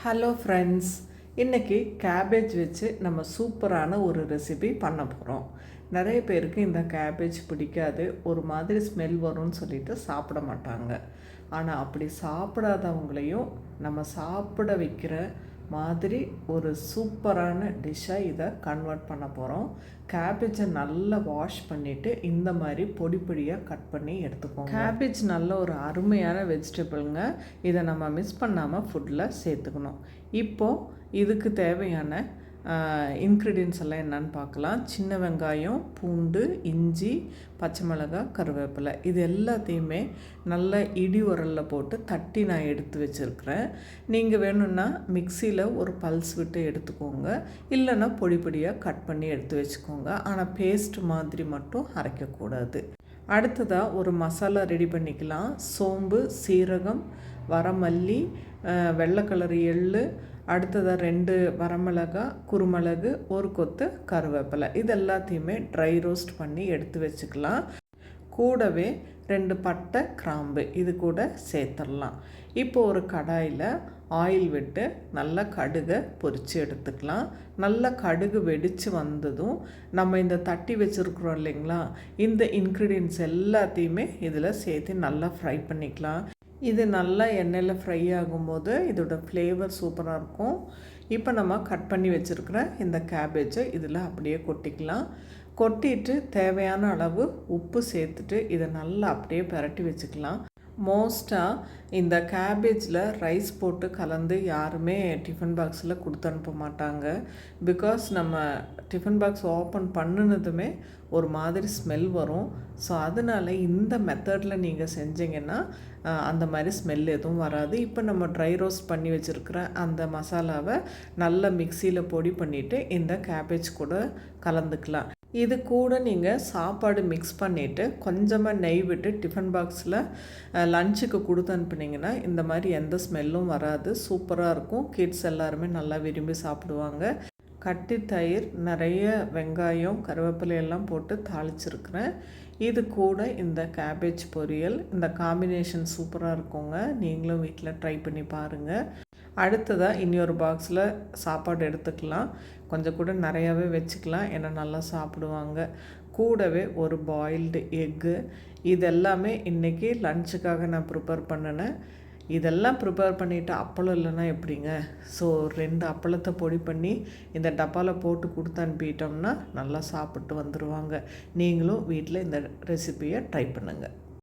Hello friends, இன்றைக்கி cabbage வச்சு நம்ம சூப்பரான ஒரு ரெசிபி பண்ண போகிறோம். நிறைய பேருக்கு இந்த கேபேஜ் பிடிக்காது, ஒரு மாதிரி ஸ்மெல் வரும்னு சொல்லிட்டு சாப்பிட மாட்டாங்க. ஆனால் அப்படி சாப்பிடாதவங்களையும் நம்ம சாப்பிட வைக்கிற மாதிரி ஒரு சூப்பரான டிஷ்ஷாக இதை கன்வெர்ட் பண்ண போகிறோம். கேபேஜை நல்லா வாஷ் பண்ணிவிட்டு இந்த மாதிரி பொடி பொடியாக கட் பண்ணி எடுத்துக்கோங்க. கேபேஜ் நல்ல ஒரு அருமையான வெஜிடபிளுங்க. இதை நம்ம மிஸ் பண்ணாமல் ஃபுட்டில் சேர்த்துக்கணும். இப்போது இதுக்கு தேவையான இன்க்ரீடியன்ட்ஸ் எல்லாம் என்னன்னு பார்க்கலாம். சின்ன வெங்காயம், பூண்டு, இஞ்சி, பச்சை மிளகாய், கருவேப்பிலை, இது எல்லாத்தையுமே நல்லா இடி உரலில் போட்டு தட்டி நான் எடுத்து வச்சுருக்கிறேன். நீங்கள் வேணும்னா மிக்சியில் ஒரு பல்ஸ் விட்டு எடுத்துக்கோங்க, இல்லைன்னா பொடி பொடியாக கட் பண்ணி எடுத்து வச்சுக்கோங்க. ஆனால் பேஸ்ட் மாதிரி மட்டும் அரைக்கக்கூடாது. அடுத்ததாக ஒரு மசாலா ரெடி பண்ணிக்கலாம். சோம்பு, சீரகம், வரமல்லி, வெள்ளை கலர் எள்ளு, அடுத்ததாக 2 வரமிளகாய், குருமிளகு, ஒரு கொத்து கருவேப்பிலை, இது எல்லாத்தையுமே ட்ரை ரோஸ்ட் பண்ணி எடுத்து வச்சுக்கலாம். கூடவே 2 பட்டை, கிராம்பு இது கூட சேர்த்துடலாம். இப்போ ஒரு கடாயில் ஆயில் விட்டு நல்லா கடுகை பொரித்து எடுத்துக்கலாம். நல்லா கடுகு வெடித்து வந்ததும் நம்ம இந்த தட்டி வச்சுருக்குறோம் இல்லைங்களா, இந்த இன்க்ரீடியன்ட்ஸ் எல்லாத்தையுமே இதில் சேர்த்து நல்லா ஃப்ரை பண்ணிக்கலாம். இது நல்லா எண்ணெயில் ஃப்ரை ஆகும்போது இதோட ஃப்ளேவர் சூப்பராக இருக்கும். இப்போ நம்ம கட் பண்ணி வச்சுருக்கிற இந்த கேபேஜை இதில் அப்படியே கொட்டிக்கலாம். கொட்டிட்டு தேவையான அளவு உப்பு சேர்த்துட்டு இதை நல்லா அப்படியே பிரட்டி வச்சுக்கலாம். மோஸ்ட்டாக இந்த கேபேஜில் ரைஸ் போட்டு கலந்து யாருமே டிஃபன் பாக்ஸில் கொடுத்து அனுப்ப மாட்டாங்க. பிகாஸ் நம்ம டிஃபன் பாக்ஸ் ஓப்பன் பண்ணினதுமே ஒரு மாதிரி ஸ்மெல் வரும். ஸோ அதனால் இந்த மெத்தடில் நீங்கள் செஞ்சீங்கன்னா அந்த மாதிரி ஸ்மெல் எதுவும் வராது. இப்போ நம்ம ட்ரை ரோஸ்ட் பண்ணி வச்சுருக்கிற அந்த மசாலாவை நல்லா மிக்சியில் பொடி பண்ணிவிட்டு இந்த கேபேஜ் கூட கலந்துக்கலாம். இது கூட நீங்கள் சாப்பாடு மிக்ஸ் பண்ணிவிட்டு கொஞ்சமாக நெய் விட்டு டிஃபன் பாக்ஸில் லஞ்சுக்கு கொடுத்து அனுப்புனீங்கன்னா இந்த மாதிரி எந்த ஸ்மெல்லும் வராது. சூப்பராக இருக்கும். கிட்ஸ் எல்லாருமே நல்லா விரும்பி சாப்பிடுவாங்க. கட்டி தயிர், நிறைய வெங்காயம், கருவேப்பிலை எல்லாம் போட்டு தாளிச்சிருக்கிறேன். இது கூட இந்த கேபேஜ் பொரியல், இந்த காம்பினேஷன் சூப்பராக இருக்குங்க. நீங்களும் வீட்டில் ட்ரை பண்ணி பாருங்கள். அடுத்ததாக இன்னொரு பாக்ஸில் சாப்பாடு எடுத்துக்கலாம். கொஞ்சம் கூட நிறையாவே வச்சுக்கலாம், ஏன்னா நல்லா சாப்பிடுவாங்க. கூடவே ஒரு பாயில்டு எக்கு, இதெல்லாமே இன்றைக்கி லஞ்சுக்காக நான் ப்ரிப்பேர் பண்ணினேன். இதெல்லாம் ப்ரிப்பேர் பண்ணிவிட்டு அப்பளம் இல்லைன்னா எப்படிங்க? ஸோ 2 அப்பளத்தை பொடி பண்ணி இந்த டப்பாவில் போட்டு கொடுத்து அனுப்பிட்டோம்னா நல்லா சாப்பிட்டு வந்துடுவாங்க. நீங்களும் வீட்டில் இந்த ரெசிபியை ட்ரை பண்ணுங்கள்.